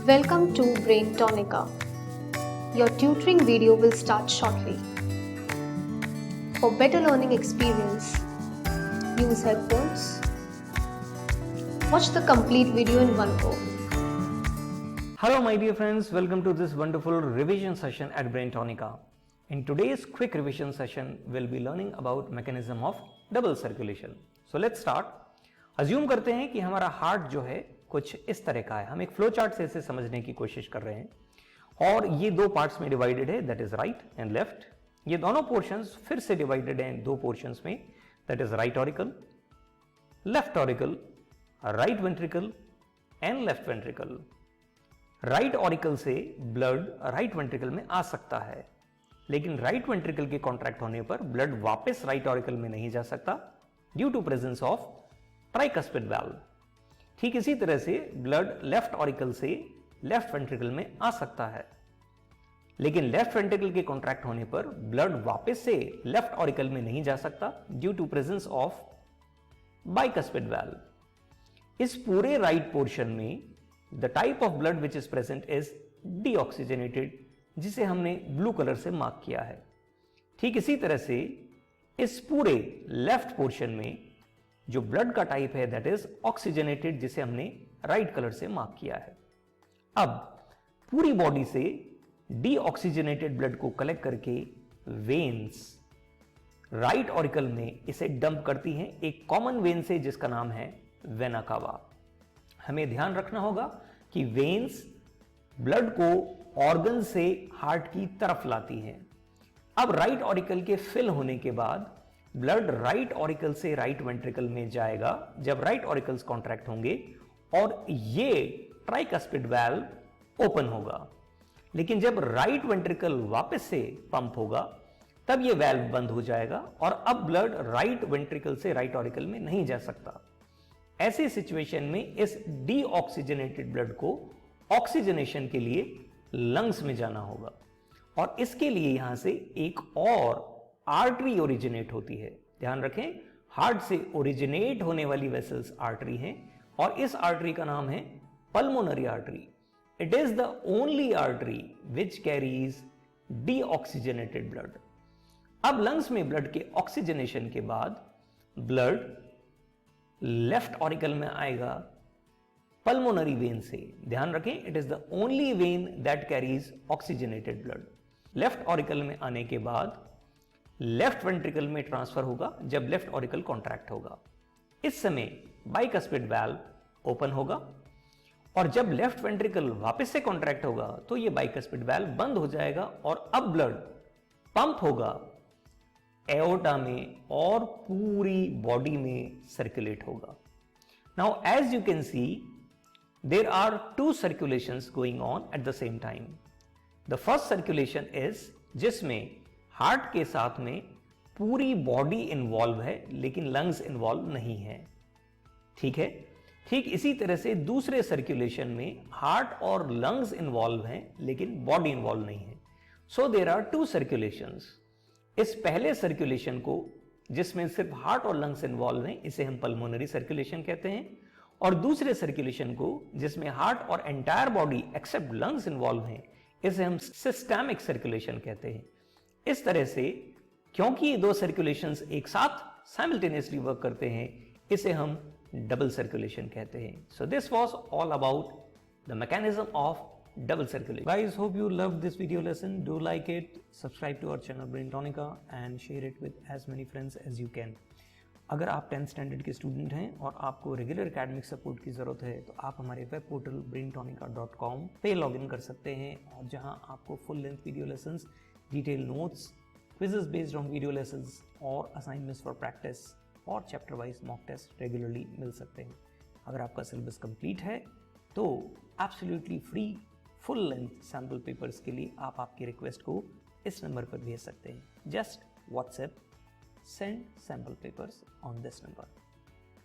Welcome to Brain Tonica. Your tutoring video will start shortly. For better learning experience, use headphones. Watch the complete video in one go. Hello my dear friends, welcome to this wonderful revision session at Brain Tonica. In today's quick revision session, we'll be learning about mechanism of double circulation. So let's start. Assume करते हैं कि हमारा heart जो है कुछ इस तरह का है. हम एक फ्लो चार्ट से इसे समझने की कोशिश कर रहे हैं और ये दो पार्ट्स में डिवाइडेड है, that is right and left. ये दोनों पोर्शंस फिर से डिवाइडेड हैं दो पोर्शंस में, that is right auricle, left auricle, right ventricle and left ventricle. Right auricle से ब्लड राइट वेंट्रिकल में आ सकता है, लेकिन राइट वेंट्रिकल के कॉन्ट्रैक्ट होने पर ब्लड वापस राइट ऑरिकल में नहीं जा सकता due to presence of tricuspid valve. ठीक इसी तरह से ब्लड लेफ्ट ऑरिकल से लेफ्ट वेंट्रिकल में आ सकता है, लेकिन लेफ्ट वेंट्रिकल के कॉन्ट्रैक्ट होने पर ब्लड वापस से लेफ्ट ऑरिकल में नहीं जा सकता due to presence of bicuspid valve. इस पूरे राइट पोर्शन में the type of blood which is present is deoxygenated, जिसे हमने ब्लू कलर से मार्क किया है. ठीक इसी तरह से इस पूरे लेफ्ट पोर्शन में जो ब्लड का टाइप है दैट इज ऑक्सीजनेटेड, जिसे हमने राइट कलर से मार्क किया है. अब पूरी बॉडी से डीऑक्सीजनेटेड ब्लड को कलेक्ट करके वेन्स राइट ऑरिकल में इसे डंप करती हैं एक कॉमन वेन से जिसका नाम है वेना कावा. हमें ध्यान रखना होगा कि वेन्स ब्लड को ऑर्गन से हार्ट की तरफ लाती हैं. अब राइट ऑरिकल के फिल होने के बाद ब्लड राइट ऑरिकल से राइट वेंट्रिकल में जाएगा जब राइट ऑरिकल्स कॉन्ट्रैक्ट होंगे और ये ट्राइकस्पिड वाल्व ओपन होगा. लेकिन जब राइट वेंट्रिकल वापस से पंप होगा तब ये वाल्व बंद हो जाएगा और अब ब्लड राइट वेंट्रिकल से राइट ऑरिकल में नहीं जा सकता. ऐसे सिचुएशन में इस डीऑक्सीजनेटेड ब्लड को ऑक्सीजनेशन के लिए लंग्स में जाना होगा और इसके लिए यहां से एक और आर्टरी ओरिजिनेट होती है. ध्यान रखें, हार्ट से ओरिजिनेट होने वाली वेसल्स आर्टरी हैं और इस आर्टरी का नाम है pulmonary artery. It is the only artery which carries deoxygenated blood. अब लंग्स में ब्लड के ऑक्सीजनेशन के बाद ब्लड लेफ्ट ऑरिकल में आएगा पल्मोनरी वेन से. ध्यान रखें, it is the only vein that carries oxygenated blood. Left auricle में आने के बाद लेफ्ट वेंट्रिकल में ट्रांसफर होगा जब लेफ्ट ऑरिकल कॉन्ट्रैक्ट होगा. इस समय बाइकस्पिड वाल्व ओपन होगा और जब लेफ्ट वेंट्रिकल वापस से कॉन्ट्रैक्ट होगा तो ये बाइकस्पिड वाल्व बंद हो जाएगा और अब ब्लड पंप होगा एओर्टा में और पूरी बॉडी में सर्कुलेट होगा. Now as you can see there are two circulations going on at the same time. The first circulation is जिसमें हार्ट के साथ में पूरी बॉडी इन्वॉल्व है लेकिन लंग्स इन्वॉल्व नहीं है. ठीक है, ठीक इसी तरह से दूसरे सर्कुलेशन में हार्ट और लंग्स इन्वॉल्व हैं लेकिन बॉडी इन्वॉल्व नहीं है. So there are two circulations. इस पहले सर्कुलेशन को जिसमें सिर्फ हार्ट और लंग्स इन्वॉल्व हैं इसे हम पल्मोनरी सर्कुलेशन कहते हैं और दूसरे सर्कुलेशन को जिसमें हार्ट और entire body except lungs involve हैं इसे हम सिस्टेमिक सर्कुलेशन कहते हैं. इस तरह से क्योंकि ये दो सर्कुलेशंस एक साथ साइमल्टेनियसली वर्क करते हैं इसे हम डबल सर्कुलेशन कहते हैं. So this was all about the mechanism of double circulation. Guys, hope you loved this video lesson. Do like it, subscribe to our channel Brain Tonica and share it with as many friends as you can. अगर आप 10th standard के student हैं और आपको regular academic support की ज़रूरत है तो आप हमारे वेब पोर्टल braintonica.com पे लॉगिन कर सकते हैं और जहां आपको full length video lessons, detail notes, quizzes based on video lessons और असाइनमेंट्स फॉर प्रैक्टिस और chapter wise mock test regularly मिल सकते हैं. अगर आपका सिलेबस कंप्लीट है तो absolutely free full length sample papers के लिए आप आपकी रिक्वेस्ट को इस नंबर पर भेज सकते हैं. Just WhatsApp send sample papers on this number.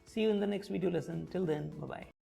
See you in the next video lesson. Till then, bye bye.